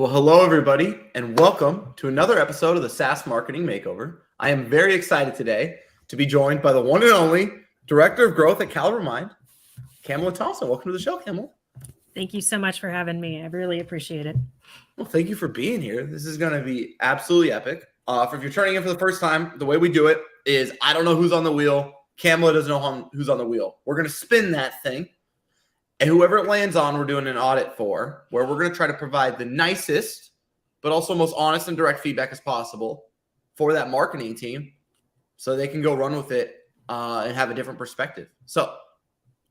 Well, hello, everybody, and welcome to another episode of the SaaS Marketing Makeover. I am very excited today to be joined by the one and only Director of Growth at CaliberMind, Camela Thompson. Welcome to the show, Camela. Thank you so much for having me. I really appreciate it. Well, thank you for being here. This is going to be absolutely epic. If you're turning in for the first time, the way we do it is I don't know who's on the wheel. Camela doesn't know who's on the wheel. We're going to spin that thing. And whoever it lands on, we're doing an audit for, where we're going to try to provide the nicest, but also most honest and direct feedback as possible for that marketing team so they can go run with it and have a different perspective. So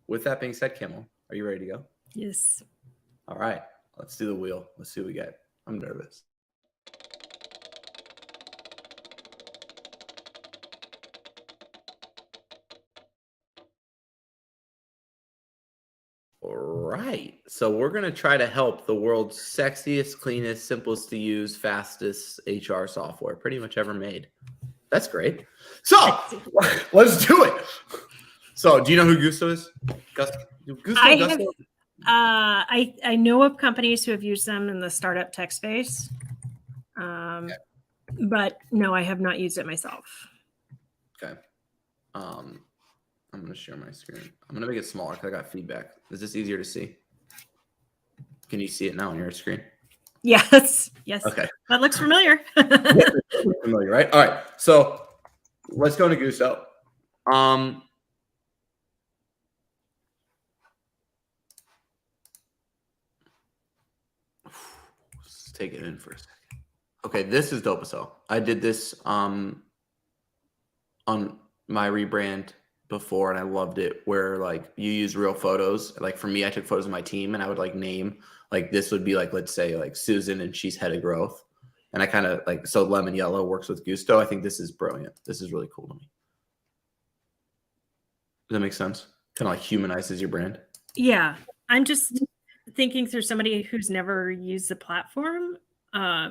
with that being said, Camel, are you ready to go? Yes. All right. Let's do the wheel. Let's see what we get. I'm nervous. Right. So we're going to try to help the world's sexiest, cleanest, simplest to use, fastest HR software pretty much ever made. That's great. So let's do it. So do you know who Gusto is? Gusto? I know of companies who have used them in the startup tech space. Okay. But no, I have not used it myself. Okay. I'm going to share my screen. I'm going to make it smaller because I got feedback. Is this easier to see? Can you see it now on your screen? Yes. Yes. Okay. That looks familiar. Yeah, familiar, right? All right. So let's go into Gusto. Let's take it in for a second. Okay, this is dope as hell. I did this on my rebrand before and I loved it, where like you use real photos. Like for me, I took photos of my team and I would like name, like this would be like, let's say like Susan and she's head of growth. And I kind of like, so lemon yellow works with Gusto. I think this is brilliant. This is really cool to me. Does that make sense? Kind of like humanizes your brand. Yeah. I'm just thinking through somebody who's never used the platform. At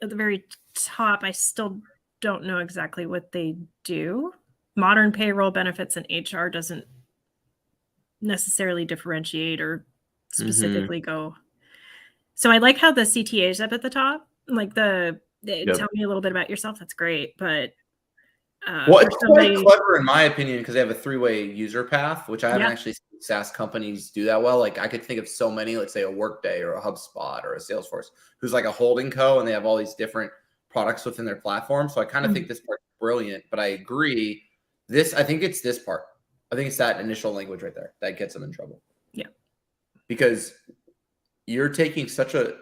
the very top, I still don't know exactly what they do. Modern payroll, benefits, and HR doesn't necessarily differentiate or specifically go. So I like how the CTA is up at the top. Like tell me a little bit about yourself. That's great. But well, it's quite clever in my opinion because they have a three-way user path, which I haven't actually seen SaaS companies do that well. Like I could think of so many, let's say a Workday or a HubSpot or a Salesforce, who's like a holding co, and they have all these different products within their platform. So I kind of think this part's brilliant, but I agree. I think it's this part. I think it's that initial language right there that gets them in trouble. Yeah. Because you're taking the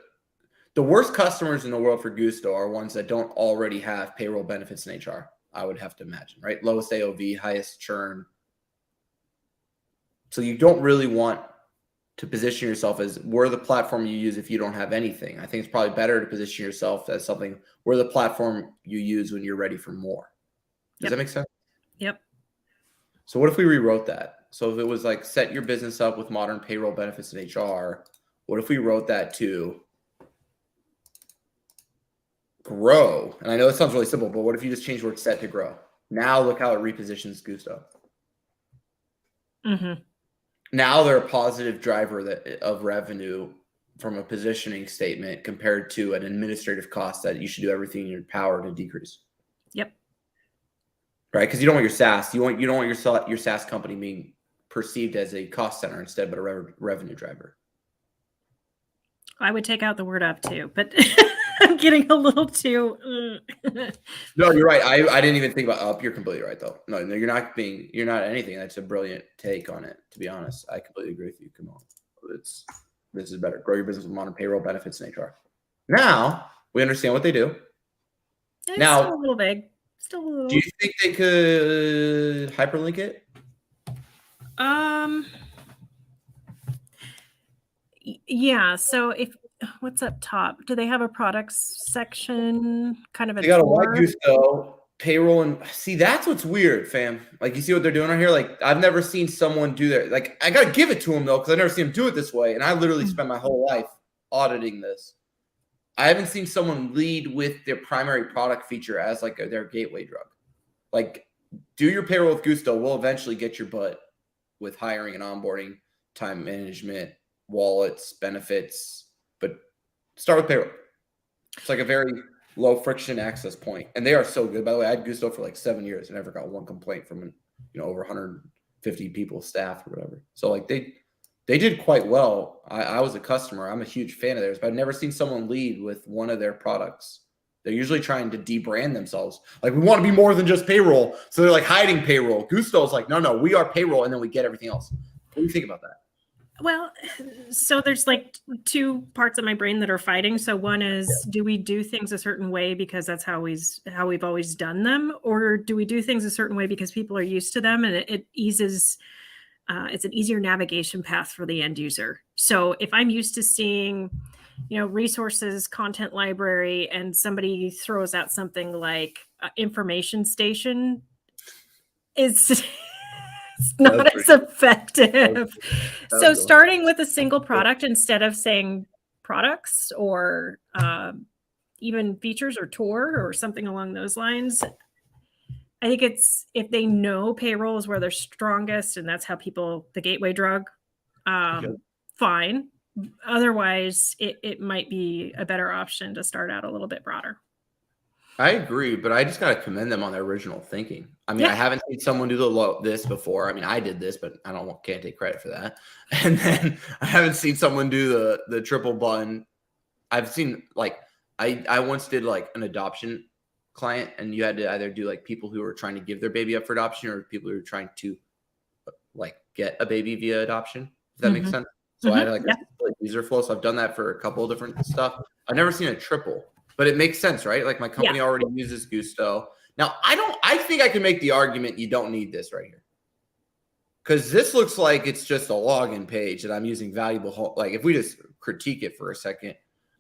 worst customers in the world for Gusto are ones that don't already have payroll, benefits, and HR. I would have to imagine, right? Lowest AOV, highest churn. So you don't really want to position yourself as we're the platform you use if you don't have anything. I think it's probably better to position yourself as something we're the platform you use when you're ready for more. Does that make sense? Yep. So what if we rewrote that? So if it was like set your business up with modern payroll, benefits, and HR, what if we wrote that to grow? And I know it sounds really simple, but what if you just change the word set to grow? Now look how it repositions Gusto. Mm-hmm. Now they're a positive driver of revenue from a positioning statement compared to an administrative cost that you should do everything in your power to decrease. Yep. Right, because you don't want your SaaS. You don't want your SaaS company being perceived as a cost center instead, but a revenue driver. I would take out the word up too, but I'm getting a little too. No, you're right. I didn't even think about up. You're completely right, though. No, you're not anything. That's a brilliant take on it. To be honest, I completely agree with you. Come on, this is better. Grow your business with modern payroll, benefits, and HR. Now we understand what they do. It's still a little vague. Do you think they could hyperlink it? Yeah. So what's up top? Do they have a products section? Kind of a. They got a white Gusto payroll, and see that's what's weird, fam. Like you see what they're doing right here. Like I've never seen someone do that. Like I gotta give it to them though, because I never seen them do it this way. And I literally spent my whole life auditing this. I haven't seen someone lead with their primary product feature as like their gateway drug. Like, do your payroll with Gusto. We'll eventually get your butt with hiring and onboarding, time management, wallets, benefits. But start with payroll. It's like a very low friction access point, and they are so good. By the way, I had Gusto for like 7 years and never got one complaint from over 150 people staff or whatever. So like they did quite well. I was a customer. I'm a huge fan of theirs, but I've never seen someone lead with one of their products. They're usually trying to debrand themselves. Like, we want to be more than just payroll. So they're like hiding payroll. Gusto's like, no, we are payroll, and then we get everything else. What do you think about that? Well, so there's like two parts of my brain that are fighting. So one is, do we do things a certain way because that's how we've always done them? Or do we do things a certain way because people are used to them and it eases, it's an easier navigation path for the end user. So if I'm used to seeing, resources, content library, and somebody throws out something like information station, it's not as effective. So starting with a single product instead of saying products or even features or tour or something along those lines, I think it's, if they know payroll is where they're strongest and that's how the gateway drug, fine. Otherwise, it might be a better option to start out a little bit broader. I agree, but I just got to commend them on their original thinking. I mean, I haven't seen someone do this before. I mean, I did this, but can't take credit for that. And then I haven't seen someone do the triple button. I've seen I once did like an adoption client, and you had to either do like people who were trying to give their baby up for adoption or people who were trying to like get a baby via adoption. Does that make sense? So I had like a user flow. So I've done that for a couple of different stuff. I've never seen a triple, but it makes sense, right? Like my company already uses Gusto. Now I think I can make the argument you don't need this right here. Because this looks like it's just a login page that I'm using valuable. Like if we just critique it for a second,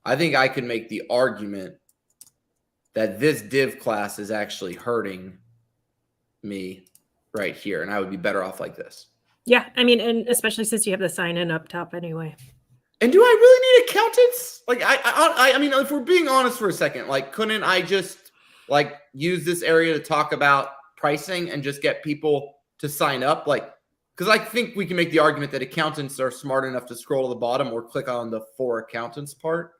I think I can make the argument that this div class is actually hurting me right here. And I would be better off like this. Yeah, I mean, and especially since you have the sign in up top anyway. And do I really need accountants? Like, I mean, if we're being honest for a second, like, couldn't I just like use this area to talk about pricing and just get people to sign up? Like, because I think we can make the argument that accountants are smart enough to scroll to the bottom or click on the for accountants part.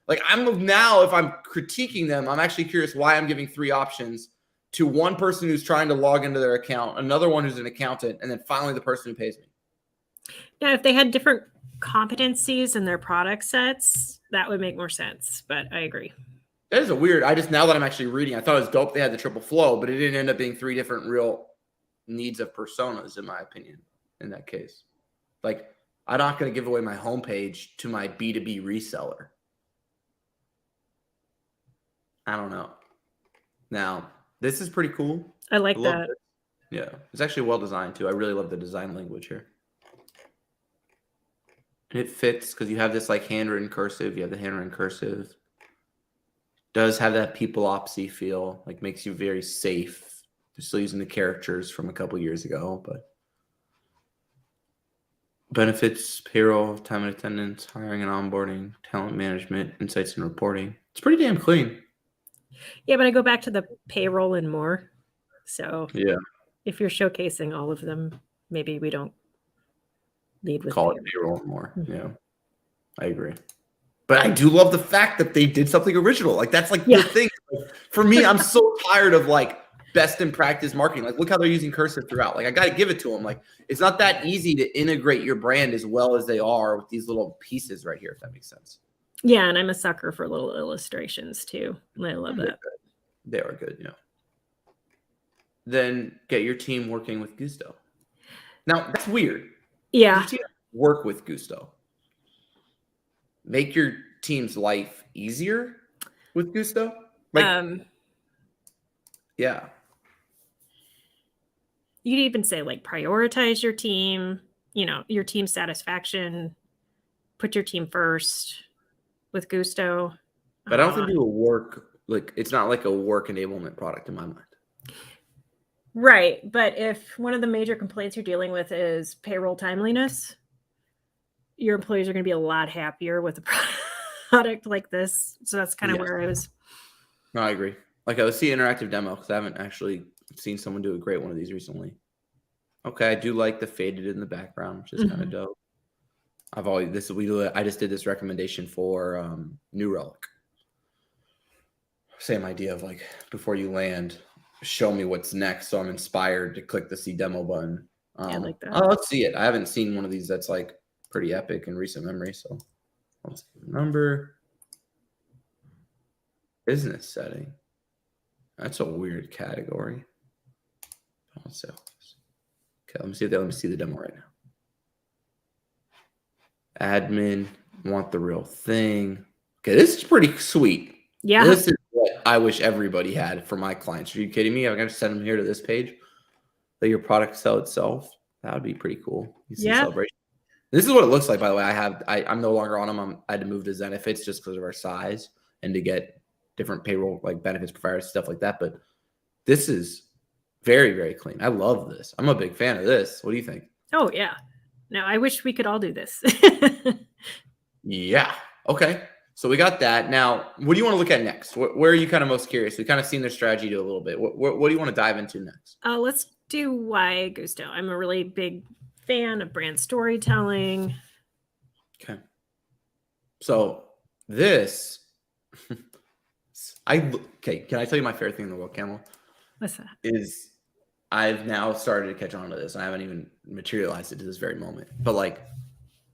Like, if I'm critiquing them, I'm actually curious why I'm giving 3 options to one person who's trying to log into their account, another one who's an accountant, and then finally the person who pays me. Now, if they had different competencies in their product sets, that would make more sense, but I agree. That is now that I'm actually reading, I thought it was dope they had the triple flow, but it didn't end up being 3 different real needs of personas, in my opinion, in that case. Like, I'm not going to give away my homepage to my B2B reseller. I don't know. Now, this is pretty cool. I like that. Yeah, it's actually well designed too. I really love the design language here. And it fits because you have this like handwritten cursive. You have the handwritten cursive. Does have that people-opsy feel, like makes you very safe. They're still using the characters from a couple years ago, but benefits, payroll, time and attendance, hiring and onboarding, talent management, insights and reporting. It's pretty damn clean. Yeah, but I go back to the payroll and more. So yeah, if you're showcasing all of them, maybe we don't lead with it payroll and more. Mm-hmm. Yeah, I agree. But I do love the fact that they did something original. Like that's like the thing. Like, for me, I'm so tired of like best in practice marketing. Like look how they're using cursive throughout. Like I got to give it to them. Like it's not that easy to integrate your brand as well as they are with these little pieces right here, if that makes sense. Yeah, and I'm a sucker for little illustrations too. I love that. They are good, yeah. Then get your team working with Gusto. Now, that's weird. Yeah. Your team work with Gusto. Make your team's life easier with Gusto? Like, yeah. You'd even say like prioritize your team, your team satisfaction, put your team first. With Gusto. But I don't think people work, like, it's not like a work enablement product in my mind. Right. But if one of the major complaints you're dealing with is payroll timeliness, your employees are going to be a lot happier with a product like this. So that's kind of where I was. No, I agree. Like, I see interactive demo because I haven't actually seen someone do a great one of these recently. Okay, I do like the faded in the background, which is kind of dope. I just did this recommendation for New Relic. same idea of like before you land, show me what's next, so I'm inspired to click the see demo button. Yeah, I like that. Oh, let's see it. I haven't seen one of these that's like pretty epic in recent memory. So let's see the number. Business setting. That's a weird category. Okay, let me see if they let me see the demo right now. Admin, want the real thing. Okay, this is pretty sweet. Yeah. This is what I wish everybody had for my clients. Are you kidding me? I'm going to send them here to this page. Let your product sell itself. That would be pretty cool. Yeah. Celebration. This is what it looks like, by the way. I'm no longer on them. I had to move to Zenefits just because of our size and to get different payroll, like benefits providers, stuff like that. But this is very, very clean. I love this. I'm a big fan of this. What do you think? Oh, yeah. No, I wish we could all do this. Yeah. Okay. So we got that. Now, what do you want to look at next? Where are you kind of most curious? We've kind of seen their strategy do a little bit. What do you want to dive into next? Let's do why Gusto. I'm a really big fan of brand storytelling. Okay. So this, okay. Can I tell you my favorite thing in the world, Camel? What's that? Is I've now started to catch on to this. I haven't even materialized it to this very moment. But like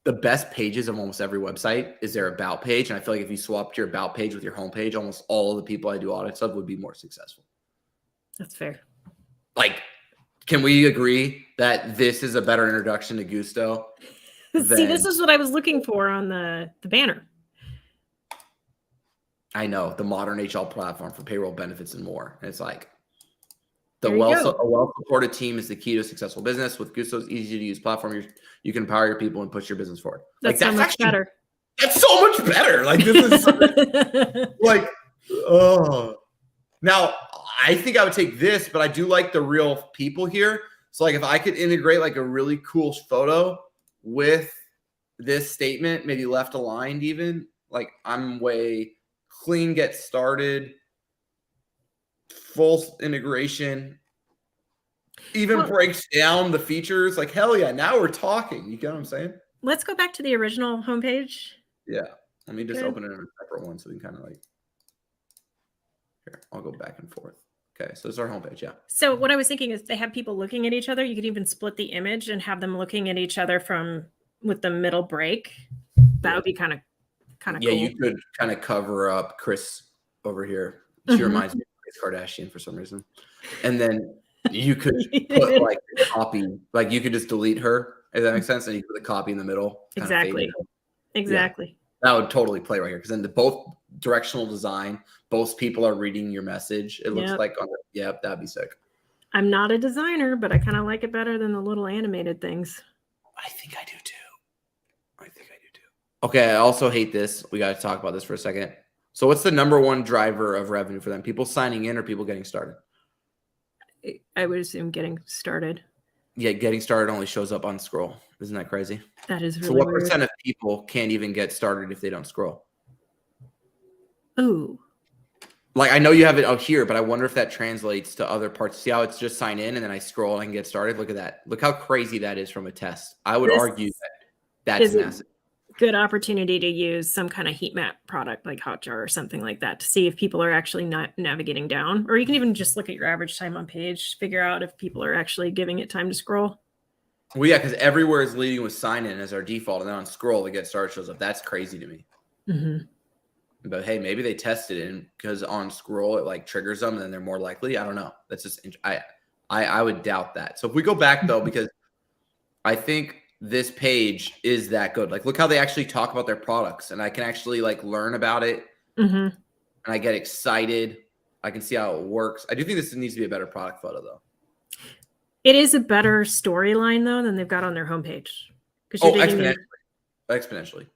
the best pages of almost every website is their about page. And I feel like if you swapped your about page with your homepage, almost all of the people I do audits of would be more successful. That's fair. Like, can we agree that this is a better introduction to Gusto? See, this is what I was looking for on the banner. I know, the modern HR platform for payroll, benefits, and more. And it's like a There you go. well-supported team is the key to a successful business. With Gusto's easy-to-use platform, you can empower your people and push your business forward. That's so much better. That's so much better. Like this is like, oh. Now, I think I would take this, but I do like the real people here. So like if I could integrate like a really cool photo with this statement, maybe left aligned even, like I'm way clean, get started, full integration, even breaks down the features. Like, hell yeah, now we're talking. You get what I'm saying? Let's go back to the original homepage. Yeah. Let me just open it in a separate one so we can kind of like, here, I'll go back and forth. Okay, so this is our homepage, yeah. So what I was thinking is they have people looking at each other. You could even split the image and have them looking at each other with the middle break. That would be kind of cool. Yeah, you could kind of cover up Chris over here. She reminds me of Chris Kardashian for some reason. And then you could put like a copy, like you could just delete her, if that makes sense, and you put the copy in the middle. Exactly. Yeah. That would totally play right here because then both directional design, both people are reading your message. It looks like that'd be sick. I'm not a designer, but I kind of like it better than the little animated things. I think I do too. Okay, I also hate this. We got to talk about this for a second. So what's the number one driver of revenue for them? People signing in or people getting started? I would assume getting started. Yeah, getting started only shows up on scroll. Isn't that crazy? That is really So what weird. percent of people can't even get started if they don't scroll? Ooh. Like I know you have it out here, but I wonder if that translates to other parts. See how it's just sign in and then I scroll and I can get started? Look at that. Look how crazy that is from a test. I would argue that's massive. Good opportunity to use some kind of heat map product like Hotjar or something like that to see if people are actually not navigating down. Or you can even just look at your average time on page, figure out if people are actually giving it time to scroll. Well, yeah, because everywhere is leading with sign in as our default, and then on scroll, the get started shows up. That's crazy to me. Mm-hmm. But hey, maybe they tested it, and because on scroll it like triggers them, and then they're more likely. I don't know. That's just I would doubt that. So if we go back though, because I think this page is that good. Like, look how they actually talk about their products, and I can actually like learn about it, and I get excited. I can see how it works. I do think this needs to be a better product photo though. It is a better storyline though than they've got on their homepage. Exponentially.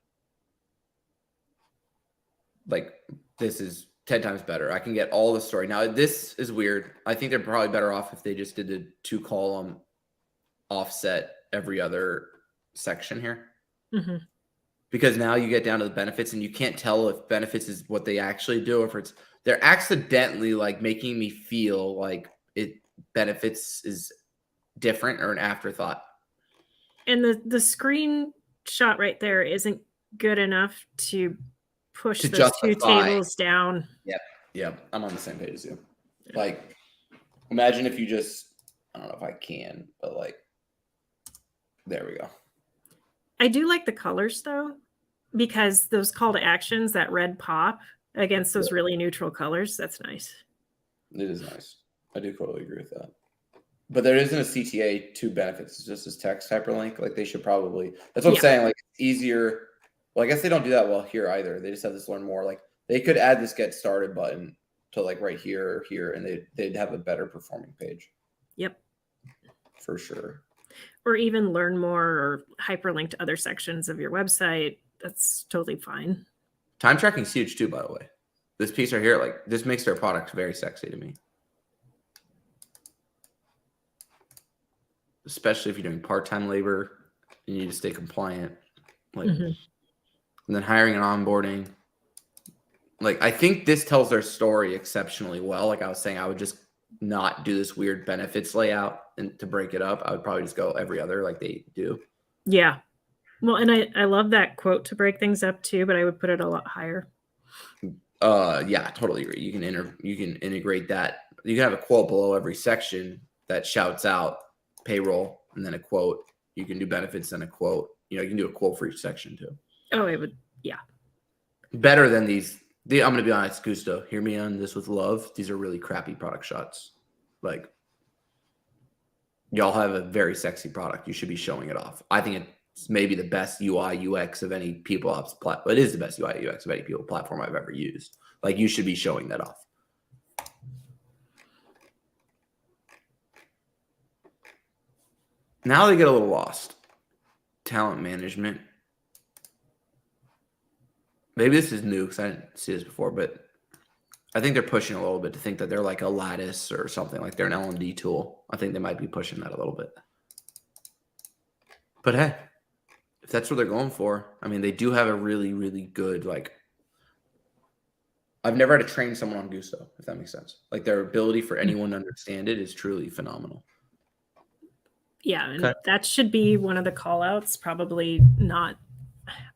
Like this is 10 times better. I can get all the story. Now this is weird. I think they're probably better off if they just did the 2-column offset every other section here. Because now you get down to the benefits and you can't tell if benefits is what they actually do, or if they're accidentally like making me feel like benefits is different or an afterthought. And the screenshot right there isn't good enough to push those two tables down. Yeah, I'm on the same page as you. Like, imagine if you just, I don't know if I can, but like, there we go. I do like the colors though, because those call to actions, that red pop against those really neutral colors, that's nice. It is nice. I do totally agree with that. But there isn't a CTA to benefits. It's just this text hyperlink. Like they should probably, that's what I'm saying. Like it's easier. Well, I guess they don't do that well here either. They just have this learn more. Like they could add this get started button to like right here or here, and they'd have a better performing page. Yep. For sure. Or even learn more or hyperlink to other sections of your website. That's totally fine. Time tracking is huge too, by the way. This piece right here, like this makes their product very sexy to me. Especially if you're doing part-time labor, you need to stay compliant. Like, and then hiring and onboarding. Like, I think this tells their story exceptionally well. Like I was saying, I would just not do this weird benefits layout and to break it up. I would probably just go every other like they do. Yeah. Well, and I love that quote to break things up too, but I would put it a lot higher. Yeah, totally agree. You can integrate that. You can have a quote below every section that shouts out payroll and then a quote. You can do benefits and a quote. You can do a quote for each section too. Oh, it would, yeah. Better than these. I'm going to be honest, Gusto, hear me on this with love. These are really crappy product shots. Like, y'all have a very sexy product. You should be showing it off. I think it's maybe the best UI UX of any people ops platform. It is the best UI UX of any people platform I've ever used. Like, you should be showing that off. Now they get a little lost. Talent management. Maybe this is new because I didn't see this before, but I think they're pushing a little bit to think that they're like a Lattice or something, like they're an L&D tool. I think they might be pushing that a little bit. But hey, if that's what they're going for, I mean, they do have a really, really good, like, I've never had to train someone on Gusto, if that makes sense. Like their ability for anyone to understand it is truly phenomenal. Yeah, and that should be one of the call outs. Probably not.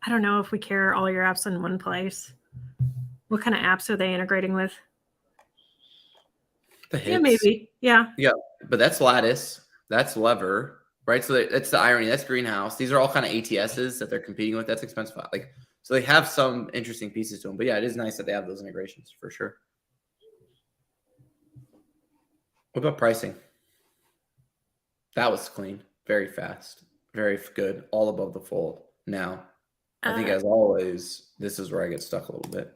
I don't know if we care all your apps in one place. What kind of apps are they integrating with? The hits. Yeah, maybe. Yeah. Yeah, but that's Lattice. That's Lever, right? So that's the irony. That's Greenhouse. These are all kind of ATSs that they're competing with. That's expensive. Like, so they have some interesting pieces to them. But yeah, it is nice that they have those integrations for sure. What about pricing? That was clean, very fast, very good, all above the fold. Now, I think as always, this is where I get stuck a little bit.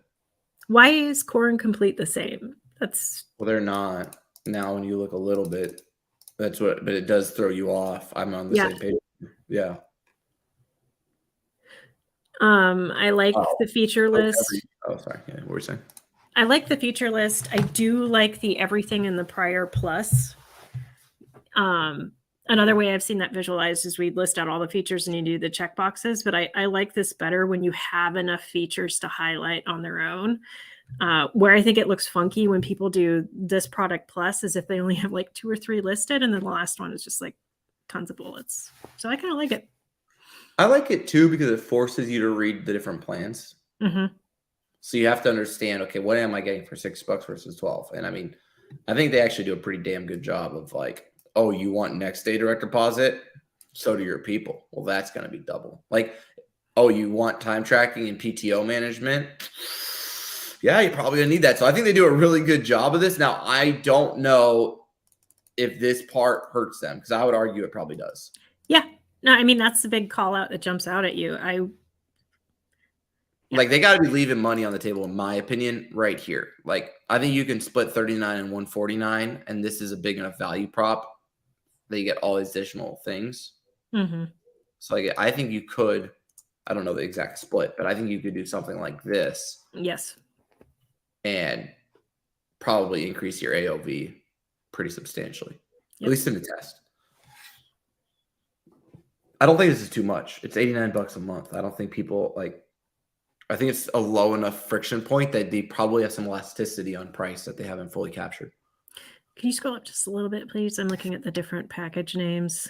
Why is Core and Complete the same? Well, they're not. Now, when you look a little bit, but it does throw you off. I'm on the same page. Yeah. I like the feature list. Sorry. Yeah, what were you saying? I like the feature list. I do like the everything in the prior plus. Another way I've seen that visualized is we list out all the features and you do the check boxes, but I like this better when you have enough features to highlight on their own. Where I think it looks funky when people do this product plus is if they only have like 2 or 3 listed and then the last one is just like tons of bullets. So I kind of like it. I like it too because it forces you to read the different plans. So you have to understand, okay, what am I getting for $6 versus 12? And I mean, I think they actually do a pretty damn good job of like, oh, you want next day direct deposit? So do your people. Well, that's going to be double. Like, oh, you want time tracking and PTO management? Yeah, you're probably going to need that. So I think they do a really good job of this. Now, I don't know if this part hurts them because I would argue it probably does. Yeah. No, I mean, that's the big call out that jumps out at you. Like, they got to be leaving money on the table, in my opinion, right here. Like, I think you can split 39 and 149, and this is a big enough value prop. They get all these additional things. So like, I think you could, I don't know the exact split, but I think you could do something like this. Yes. And probably increase your AOV pretty substantially, at least in the test. I don't think this is too much. It's $89 a month. I don't think people I think it's a low enough friction point that they probably have some elasticity on price that they haven't fully captured. Can you scroll up just a little bit, please? I'm looking at the different package names.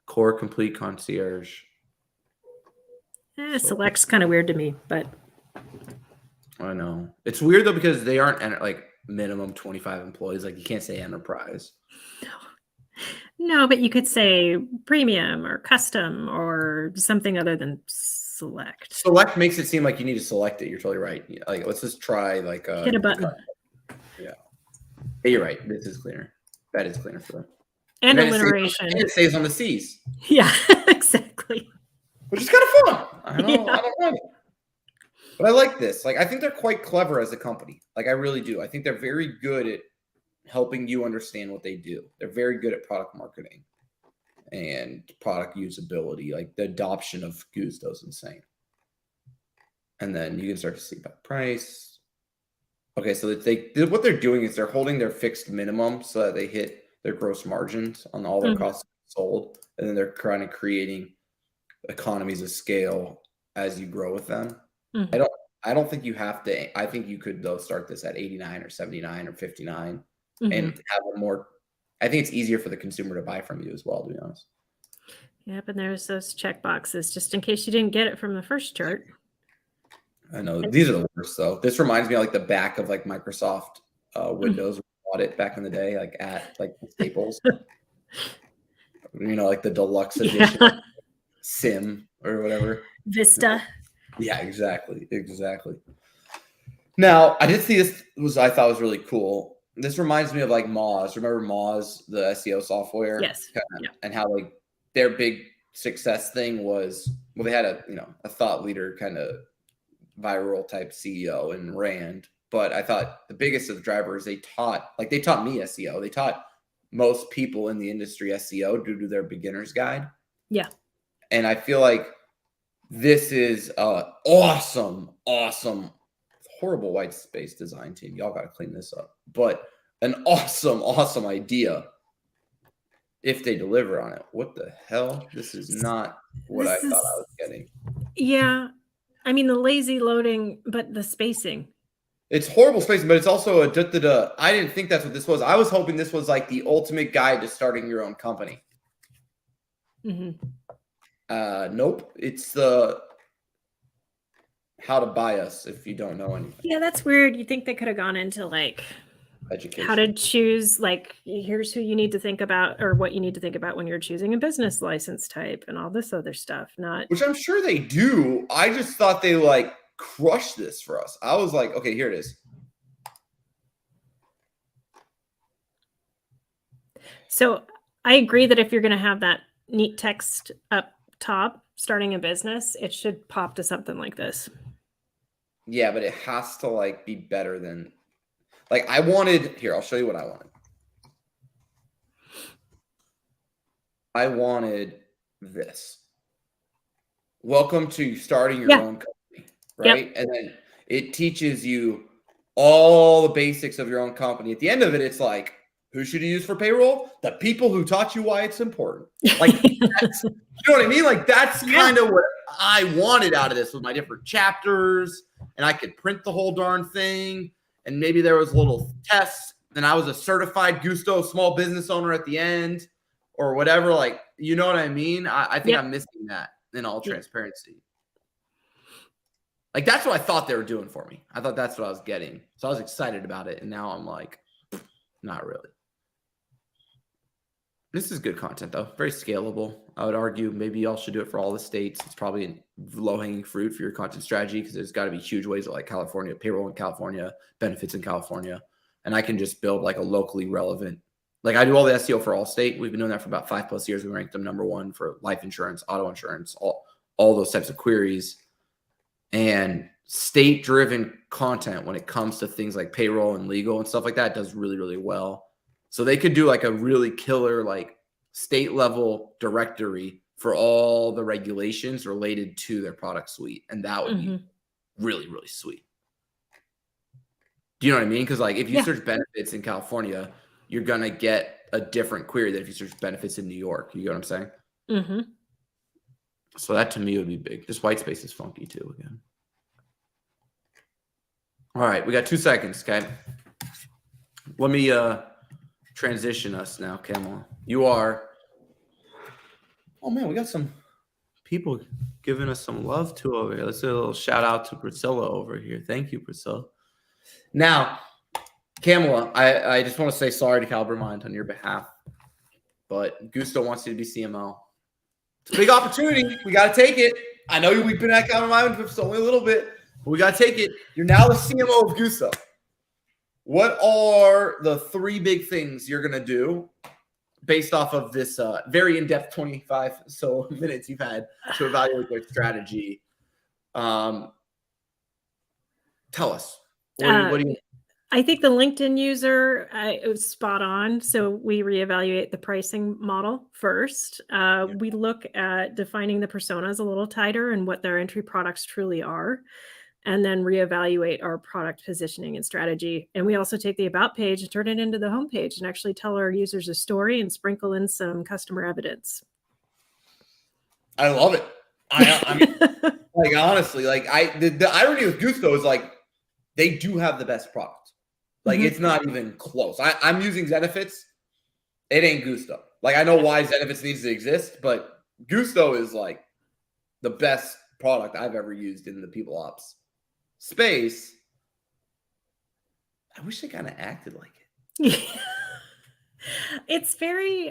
Core, Complete, Concierge. Select's kind of weird to me, but I know. It's weird though because they aren't like minimum 25 employees. Like you can't say enterprise. No, but you could say premium or custom or something other than select. Select makes it seem like you need to select it. You're totally right. Like let's just try like hit a button. Yeah. Hey, you're right. This is cleaner. That is cleaner for them. And alliteration. It stays on the C's. Yeah, exactly. Which is kind of fun. I don't know. But I like this. Like I think they're quite clever as a company. Like I really do. I think they're very good at helping you understand what they do. They're very good at product marketing and product usability. Like the adoption of Gusto is insane. And then you can start to see about price. Okay, so what they're doing is they're holding their fixed minimum so that they hit their gross margins on all their costs sold, and then they're kind of creating economies of scale as you grow with them. I don't think you have to. I think you could though start this at 89 or 79 or 59 and have a more. I think it's easier for the consumer to buy from you as well, to be honest. Yep, and there's those check boxes just in case you didn't get it from the first chart. I know these are the worst though. This reminds me of like the back of like Microsoft Windows. We bought it back in the day, like at like Staples. You know, like the deluxe edition Sim or whatever. Vista. Yeah, exactly. Now, I did see this I thought was really cool. This reminds me of like Moz. Remember Moz, the SEO software? Yes. And how like their big success thing was, well, they had a thought leader kind of viral type CEO and Rand. But I thought the biggest of the drivers, they taught me SEO. They taught most people in the industry SEO due to their beginner's guide. Yeah. And I feel like this is awesome, horrible white space design team. Y'all got to clean this up. But an awesome idea if they deliver on it. What the hell? This is not what I thought I was getting. Yeah. I mean, the lazy loading, but the spacing. It's horrible spacing, but it's also I didn't think that's what this was. I was hoping this was like the ultimate guide to starting your own company. Nope. It's the how to buy us if you don't know anything. Yeah, that's weird. You think they could have gone into like education, how to choose, like here's who you need to think about or what you need to think about when you're choosing a business license type and all this other stuff. Which I'm sure they do. I just thought they like crushed this for us. I was like, okay, here it is. So I agree that if you're going to have that neat text up top, starting a business, it should pop to something like this. Yeah, but it has to like be better than like I wanted. Here, I'll show you what I wanted. I wanted this. Welcome to starting your own company, right? Yep. And then it teaches you all the basics of your own company. At the end of it, it's like, who should you use for payroll? The people who taught you why it's important. Like, you know what I mean? Like, that's kind of what I wanted out of this with my different chapters. And I could print the whole darn thing. And maybe there was little tests. And I was a certified Gusto small business owner at the end or whatever. Like, you know what I mean? I think I'm missing that in all transparency. Like, that's what I thought they were doing for me. I thought that's what I was getting. So I was excited about it. And now I'm like, not really. This is good content, though. Very scalable. I would argue maybe y'all should do it for all the states. It's probably a low-hanging fruit for your content strategy because there's got to be huge ways of like California, payroll in California, benefits in California. And I can just build like a locally relevant. Like I do all the SEO for Allstate. We've been doing that for about 5+ years. We ranked them #1 for life insurance, auto insurance, all those types of queries. And state-driven content when it comes to things like payroll and legal and stuff like that does really, really well. So they could do like a really killer like state level directory for all the regulations related to their product suite. And that would be really, really sweet. Do you know what I mean? Because like if you search benefits in California, you're going to get a different query than if you search benefits in New York. You get what I'm saying? Mm-hmm. So that to me would be big. This white space is funky too again. All right, we got 2 seconds, okay? Let me transition us now, Camela. You are. Oh man, we got some people giving us some love too over here. Let's do a little shout out to Priscilla over here. Thank you, Priscilla. Now, Camela, I just want to say sorry to CaliberMind on your behalf, but Gusto wants you to be CMO. It's a big opportunity. We got to take it. I know we've been at CaliberMind for just only a little bit, but we got to take it. You're now the CMO of Gusto. What are the 3 big things you're going to do based off of this very in-depth 25 so minutes you've had to evaluate their strategy? Tell us. What do you? I think the LinkedIn user it was spot on. So we reevaluate the pricing model first. We look at defining the personas a little tighter and what their entry products truly are, and then reevaluate our product positioning and strategy. And we also take the about page and turn it into the homepage and actually tell our users a story and sprinkle in some customer evidence. I love it. I mean, like, honestly, like the irony with Gusto is like they do have the best product. Like it's not even close. I'm using Zenefits. It ain't Gusto. Like I know why Zenefits needs to exist, but Gusto is like the best product I've ever used in the people ops space. I wish they kind of acted like it. It's very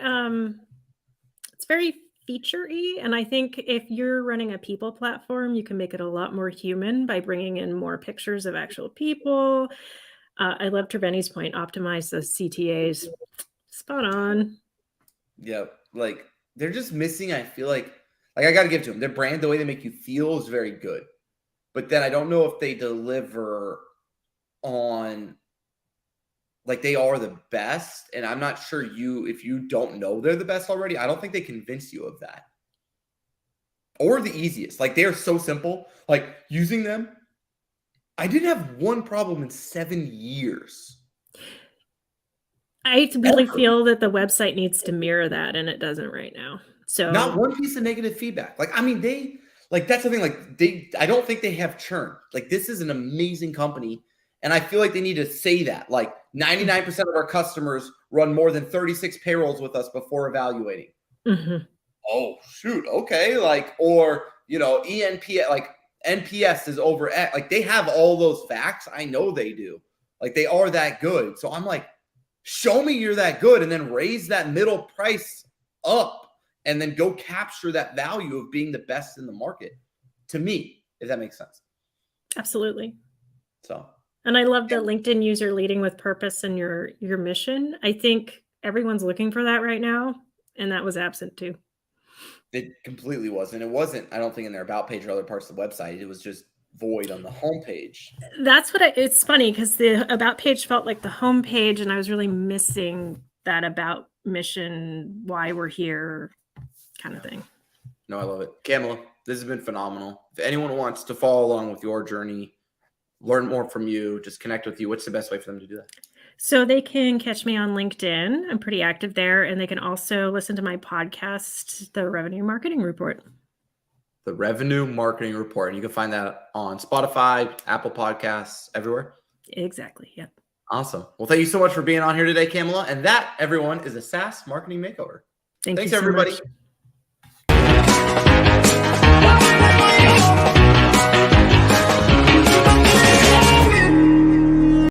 feature-y, and I think if you're running a people platform, you can make it a lot more human by bringing in more pictures of actual people. I love Treveni's point, optimize the CTAs. Spot on. Yeah, like they're just missing, I feel like I got to give it to them. Their brand, the way they make you feel is very good. But then I don't know if they deliver on, like they are the best. And I'm not sure if you don't know they're the best already, I don't think they convince you of that. Or the easiest. Like they are so simple. Like using them, I didn't have one problem in 7 years. I really feel that the website needs to mirror that, and it doesn't right now. So not one piece of negative feedback. Like, I mean, that's the thing. Like I don't think they have churn. Like this is an amazing company. And I feel like they need to say that. Like 99% of our customers run more than 36 payrolls with us before evaluating. Mm-hmm. Oh, shoot. Okay. Like, or, ENP, like NPS is over X. Like they have all those facts. I know they do. Like they are that good. So I'm like, show me you're that good and then raise that middle price up and then go capture that value of being the best in the market, to me, if that makes sense. Absolutely. So. And I love the LinkedIn user leading with purpose and your mission. I think everyone's looking for that right now, and that was absent too. It completely was. And it wasn't, I don't think, in their about page or other parts of the website. It was just void on the homepage. That's what it's funny because the about page felt like the homepage, and I was really missing that about mission, why we're here kind of thing. No, I love it. Camela, this has been phenomenal. If anyone wants to follow along with your journey, learn more from you, just connect with you, what's the best way for them to do that? So they can catch me on LinkedIn. I'm pretty active there. And they can also listen to my podcast, The Revenue Marketing Report. The Revenue Marketing Report. And you can find that on Spotify, Apple Podcasts, everywhere. Exactly. Yep. Awesome. Well, thank you so much for being on here today, Camela. And that, everyone, is a SaaS Marketing Makeover. Thanks everybody. So much.